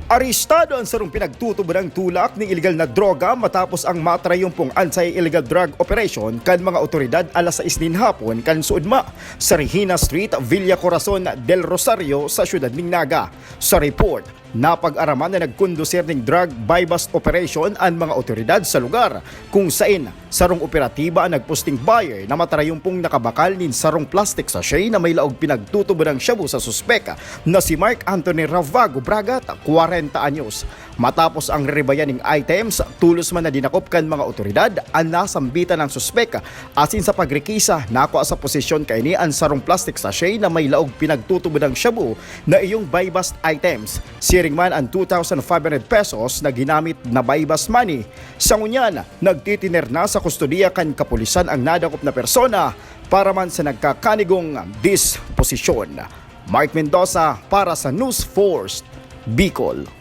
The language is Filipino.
Arestado ang sarong pinagtutubo ng tulak ng illegal na droga matapos ang matrayumpong anti-illegal drug operation kan mga otoridad alas 6 nin hapon kan suudma sa Regina Street, Villa Corazon del Rosario sa siyudad ng Naga. Sa report, napag-araman na nagkondusir ng drug buy-bust operation ang mga otoridad sa lugar kung saan sarong operatiba ang nagposting buyer na matrayumpong nakabakal nin sarong plastic sachet na may laog pinagtutubo ng shabu sa suspeka na si Mark Anthony Ravago Bragat, 40 anyos. Matapos ang rebayan ng items, tulos man na dinakop kan mga otoridad ang nasambitan ng suspeka asin sa pagrekisa nakuha sa posisyon kay ni ang sarong plastic sachet na may laog pinagtutubo ng shabu na iyong buy-bust items. Siring man ang 2,500 pesos na ginamit na buy-bust money. Sa ngunyan, nagtitiner na sa kustodiya kan kapulisan ang nadakop na persona para man sa nagkakanigong disposisyon. Mark Mendoza para sa News Force, Bicol.